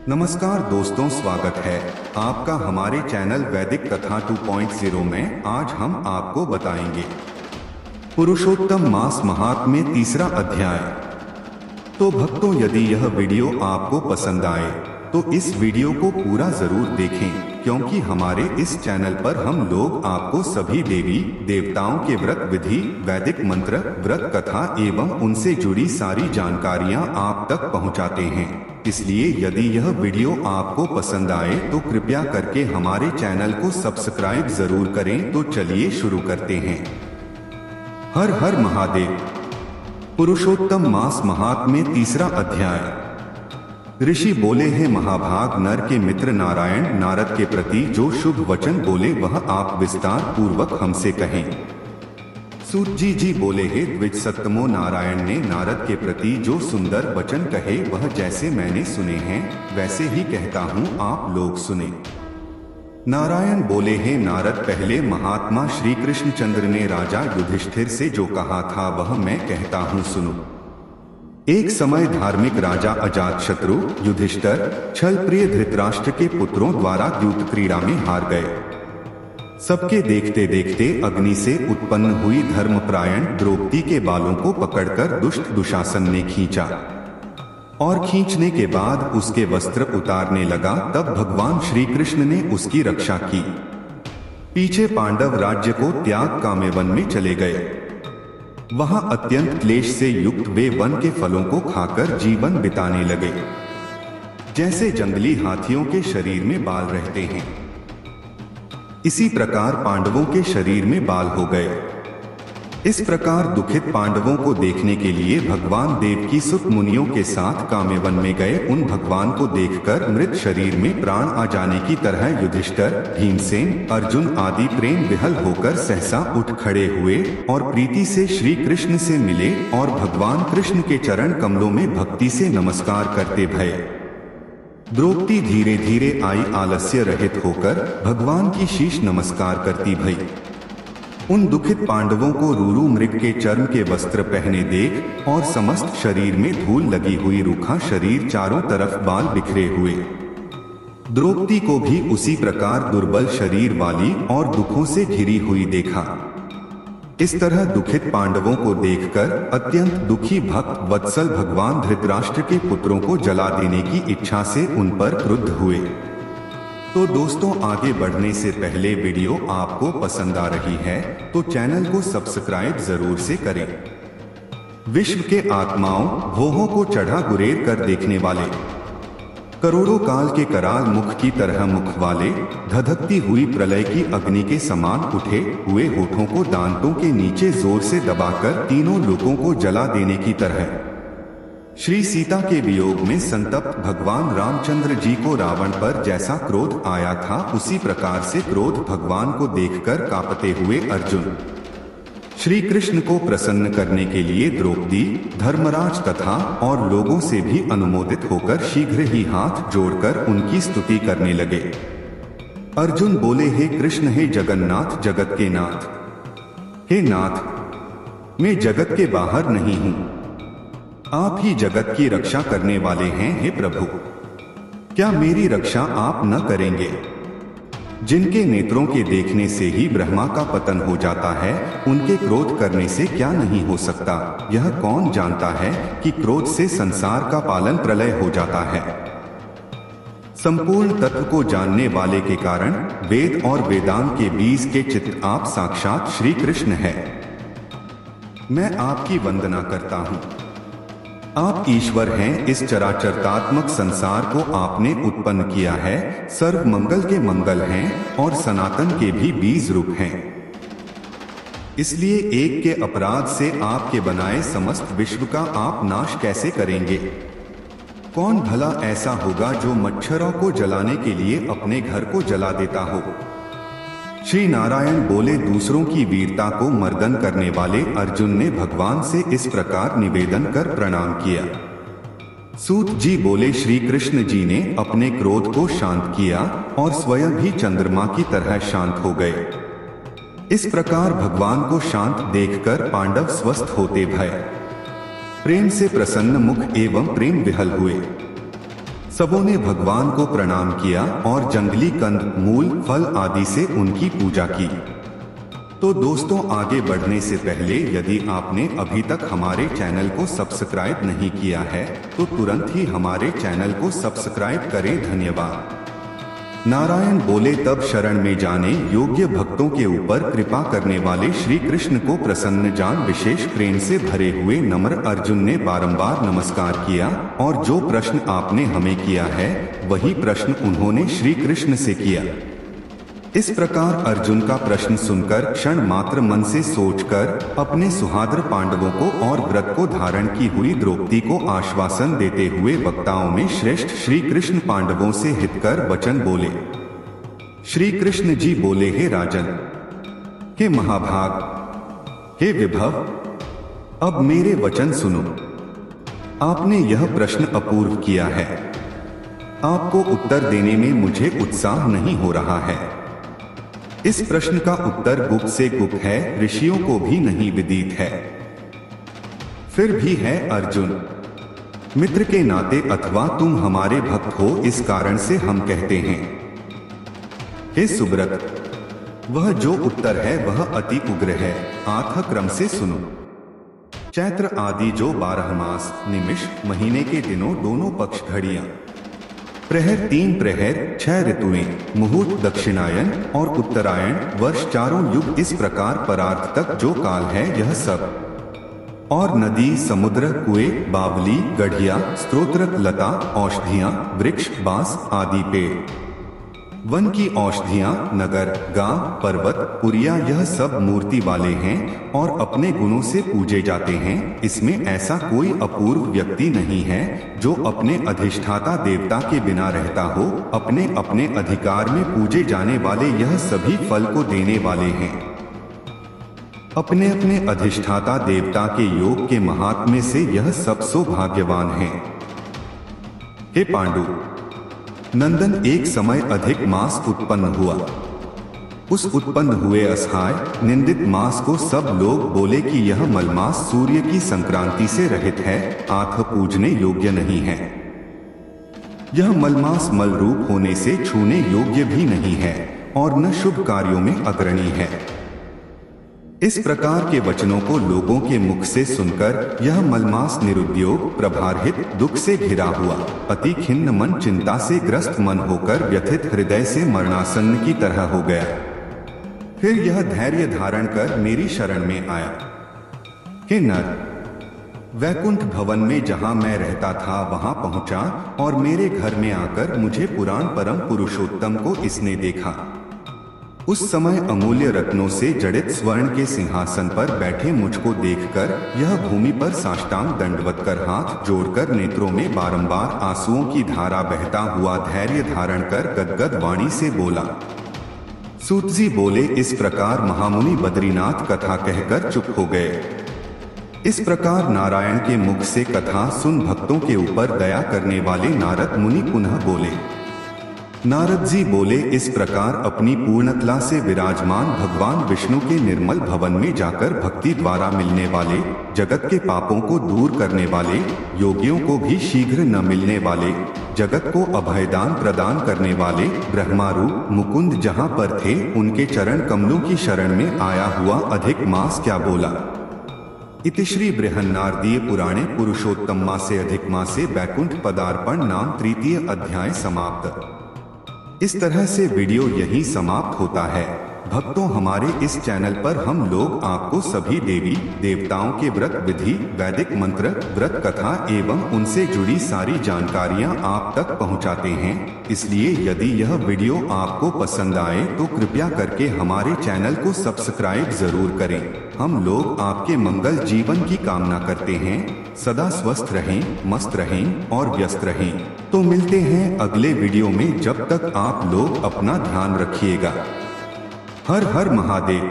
नमस्कार दोस्तों, स्वागत है आपका हमारे चैनल वैदिक कथा 2.0 में। आज हम आपको बताएंगे पुरुषोत्तम मास महात्म्य तीसरा अध्याय। तो भक्तों, यदि यह वीडियो आपको पसंद आए तो इस वीडियो को पूरा जरूर देखें, क्योंकि हमारे इस चैनल पर हम लोग आपको सभी देवी देवताओं के व्रत विधि, वैदिक मंत्र, व्रत कथा एवं उनसे जुड़ी सारी जानकारियां आप तक पहुंचाते हैं। इसलिए यदि यह वीडियो आपको पसंद आए तो कृपया करके हमारे चैनल को सब्सक्राइब जरूर करें। तो चलिए शुरू करते हैं। हर हर महादेव। पुरुषोत्तम मास महात्म्य तीसरा अध्याय। ऋषि बोले हैं, महाभाग नर के मित्र नारायण नारद के प्रति जो शुभ वचन बोले वह आप विस्तार पूर्वक हमसे कहें। सूत जी बोले हैं, द्विज सत्तमो नारायण ने नारद के प्रति जो सुंदर वचन कहे वह जैसे मैंने सुने हैं वैसे ही कहता हूँ, आप लोग सुने। नारायण बोले हैं, नारद, पहले महात्मा श्री कृष्णचंद्र ने राजा युधिष्ठिर से जो कहा था वह मैं कहता हूँ, सुनो। एक समय धार्मिक राजा अजातशत्रु युधिष्ठिर छल प्रिय धृतराष्ट्र के पुत्रों द्वारा युद्ध क्रीड़ा में हार गए। सबके देखते देखते अग्नि से उत्पन्न हुई धर्मपरायण द्रौपदी के बालों को पकड़कर दुष्ट दुशासन ने खींचा और खींचने के बाद उसके वस्त्र उतारने लगा। तब भगवान श्री कृष्ण ने उसकी रक्षा की। पीछे पांडव राज्य को त्याग कामेवन में चले गए। वहां अत्यंत क्लेश से युक्त वे वन के फलों को खाकर जीवन बिताने लगे, जैसे जंगली हाथियों के शरीर में बाल रहते हैं, इसी प्रकार पांडवों के शरीर में बाल हो गए। इस प्रकार दुखित पांडवों को देखने के लिए भगवान देवकी सुत मुनियों के साथ कामेवन में गए। उन भगवान को देखकर मृत शरीर में प्राण आ जाने की तरह युधिष्ठिर, भीमसेन, अर्जुन आदि प्रेम विहल होकर सहसा उठ खड़े हुए और प्रीति से श्री कृष्ण से मिले और भगवान कृष्ण के चरण कमलों में भक्ति से नमस्कार करते भये। द्रौपदी धीरे धीरे आई, आलस्य रहित होकर भगवान की शीश नमस्कार करती भई। उन दुखित पांडवों को रूरू मृग के चर्म के वस्त्र पहने देख और समस्त शरीर में धूल लगी हुई, रूखा शरीर, चारों तरफ बाल बिखरे हुए, द्रौपदी को भी उसी प्रकार दुर्बल शरीर वाली और दुखों से घिरी हुई देखा। इस तरह दुखित पांडवों को देखकर अत्यंत दुखी भक्त वत्सल भगवान धृतराष्ट्र के पुत्रों को जला देने की इच्छा से उन पर क्रुद्ध हुए। तो दोस्तों, आगे बढ़ने से पहले वीडियो आपको पसंद आ रही है तो चैनल को सब्सक्राइब जरूर से करें। विश्व के आत्माओं भोहों को चढ़ा गुरेर कर देखने वाले, करोड़ों काल के कराल मुख की तरह मुख वाले, धधकती हुई प्रलय की अग्नि के समान उठे हुए होठों को दांतों के नीचे जोर से दबाकर तीनों लोगों को जला देने की तरह, श्री सीता के वियोग में संतप्त भगवान रामचंद्र जी को रावण पर जैसा क्रोध आया था उसी प्रकार से क्रोध भगवान को देखकर कांपते हुए अर्जुन, श्री कृष्ण को प्रसन्न करने के लिए द्रौपदी, धर्मराज तथा और लोगों से भी अनुमोदित होकर शीघ्र ही हाथ जोड़कर उनकी स्तुति करने लगे। अर्जुन बोले, हे कृष्ण, हे जगन्नाथ, जगत के नाथ, हे नाथ, मैं जगत के बाहर नहीं हूँ, आप ही जगत की रक्षा करने वाले हैं। हे प्रभु, क्या मेरी रक्षा आप न करेंगे? जिनके नेत्रों के देखने से ही ब्रह्मा का पतन हो जाता है, उनके क्रोध करने से क्या नहीं हो सकता? यह कौन जानता है कि क्रोध से संसार का पालन प्रलय हो जाता है? संपूर्ण तत्व को जानने वाले के कारण वेद और वेदांत के बीज के चित्त आप साक्षात श्री कृष्ण है। मैं आपकी वंदना करता हूँ। आप ईश्वर हैं। इस चराचरतात्मक संसार को आपने उत्पन्न किया है। सर्व मंगल के मंगल हैं और सनातन के भी बीज रूप हैं। इसलिए एक के अपराध से आपके बनाए समस्त विश्व का आप नाश कैसे करेंगे? कौन भला ऐसा होगा जो मच्छरों को जलाने के लिए अपने घर को जला देता हो? श्री नारायण बोले, दूसरों की वीरता को मर्दन करने वाले अर्जुन ने भगवान से इस प्रकार निवेदन कर प्रणाम किया। सूत जी बोले, श्री कृष्ण जी ने अपने क्रोध को शांत किया और स्वयं भी चंद्रमा की तरह शांत हो गए। इस प्रकार भगवान को शांत देखकर पांडव स्वस्थ होते भय प्रेम से प्रसन्न मुख एवं प्रेम विहल हुए। सबों ने भगवान को प्रणाम किया और जंगली कंद मूल फल आदि से उनकी पूजा की। तो दोस्तों, आगे बढ़ने से पहले यदि आपने अभी तक हमारे चैनल को सब्सक्राइब नहीं किया है तो तुरंत ही हमारे चैनल को सब्सक्राइब करें। धन्यवाद। नारायण बोले तब शरण में जाने योग्य भक्तों के ऊपर कृपा करने वाले श्री कृष्ण को प्रसन्न जान विशेष प्रेम से भरे हुए नम्र अर्जुन ने बारंबार नमस्कार किया और जो प्रश्न आपने हमें किया है वही प्रश्न उन्होंने श्री कृष्ण से किया। इस प्रकार अर्जुन का प्रश्न सुनकर क्षण मात्र मन से सोचकर अपने सुहाद्र पांडवों को और व्रत को धारण की हुई द्रौपदी को आश्वासन देते हुए वक्ताओं में श्रेष्ठ श्री कृष्ण पांडवों से हितकर वचन बोले। श्री कृष्ण जी बोले, हे राजन, हे महाभाग, हे विभव, अब मेरे वचन सुनो। आपने यह प्रश्न अपूर्व किया है। आपको उत्तर देने में मुझे उत्साह नहीं हो रहा है। इस प्रश्न का उत्तर गुप्त से गुप्त है, ऋषियों को भी नहीं विदित है। फिर भी है अर्जुन, मित्र के नाते अथवा तुम हमारे भक्त हो इस कारण से हम कहते हैं। हे सुब्रत, वह जो उत्तर है वह अति उग्र है। आठ क्रम से सुनो। चैत्र आदि जो 12 मास, निमिष, महीने के दिनों, दोनों पक्ष, घड़ियां, प्रहर, 3 प्रहर, 6 ऋतुएं, मुहूर्त, दक्षिणायन और उत्तरायण, वर्ष, चारों युग, इस प्रकार परार्थ तक जो काल है यह सब, और नदी, समुद्र, कुएं, बावली, गढ़िया, स्तोत्र, लता, औषधियां, वृक्ष, बांस आदि पेड़, वन की औषधियां, नगर, गांव, पर्वत, पुरिया, यह सब मूर्ति वाले हैं और अपने गुणों से पूजे जाते हैं। इसमें ऐसा कोई अपूर्व व्यक्ति नहीं है जो अपने अधिष्ठाता देवता के बिना रहता हो। अपने अपने अधिकार में पूजे जाने वाले यह सभी फल को देने वाले हैं। अपने अपने अधिष्ठाता देवता के योग के महात्म्य से यह सब सौभाग्यवान हैं। हे पांडु नंदन, एक समय अधिक मास उत्पन्न हुआ। उस उत्पन्न हुए असहाय निंदित मास को सब लोग बोले कि यह मलमास सूर्य की संक्रांति से रहित है, आंख पूजने योग्य नहीं है। यह मलमास मल रूप होने से छूने योग्य भी नहीं है और न शुभ कार्यों में अग्रणी है। इस प्रकार के वचनों को लोगों के मुख से सुनकर यह मलमास निरुद्योग, प्रभारहित, दुख से घिरा हुआ, अति खिन्न मन, चिंता से ग्रस्त मन होकर व्यथित हृदय से मरणासन्न की तरह हो गया। फिर यह धैर्य धारण कर मेरी शरण में आया। हे नर, वैकुंठ भवन में जहां मैं रहता था वहां पहुंचा और मेरे घर में आकर मुझे पुराण परम पुरुषोत्तम को इसने देखा। उस समय अमूल्य रत्नों से जड़ित स्वर्ण के सिंहासन पर बैठे मुझको देखकर यह भूमि पर साष्टांग दंडवत कर हाथ जोड़कर नेत्रों में बारंबार आंसुओं की धारा बहता हुआ धैर्य धारण कर गदगद वाणी से बोला। सूत जी बोले, इस प्रकार महामुनि बद्रीनाथ कथा कहकर चुप हो गए। इस प्रकार नारायण के मुख से कथा सुन भक्तों के ऊपर दया करने वाले नारद मुनि पुनः बोले। नारद जी बोले, इस प्रकार अपनी पूर्णतला से विराजमान भगवान विष्णु के निर्मल भवन में जाकर भक्ति द्वारा मिलने वाले, जगत के पापों को दूर करने वाले, योगियों को भी शीघ्र न मिलने वाले, जगत को अभयदान प्रदान करने वाले ब्रह्मारूप मुकुंद जहाँ पर थे उनके चरण कमलों की शरण में आया हुआ अधिक मास क्या बोला। इति श्री बृहन्नारदीय पुराणे पुरुषोत्तम मासे अधिक मासे वैकुंठ पदार्पण नाम 3 अध्याय समाप्त। इस तरह से वीडियो यहीं समाप्त होता है। भक्तों, हमारे इस चैनल पर हम लोग आपको सभी देवी देवताओं के व्रत विधि, वैदिक मंत्र, व्रत कथा एवं उनसे जुड़ी सारी जानकारियां आप तक पहुंचाते हैं। इसलिए यदि यह वीडियो आपको पसंद आए तो कृपया करके हमारे चैनल को सब्सक्राइब जरूर करें। हम लोग आपके मंगल जीवन की कामना करते हैं। सदा स्वस्थ रहें, मस्त रहें और व्यस्त रहें। तो मिलते हैं अगले वीडियो में। जब तक आप लोग अपना ध्यान रखिएगा। हर हर महादेव।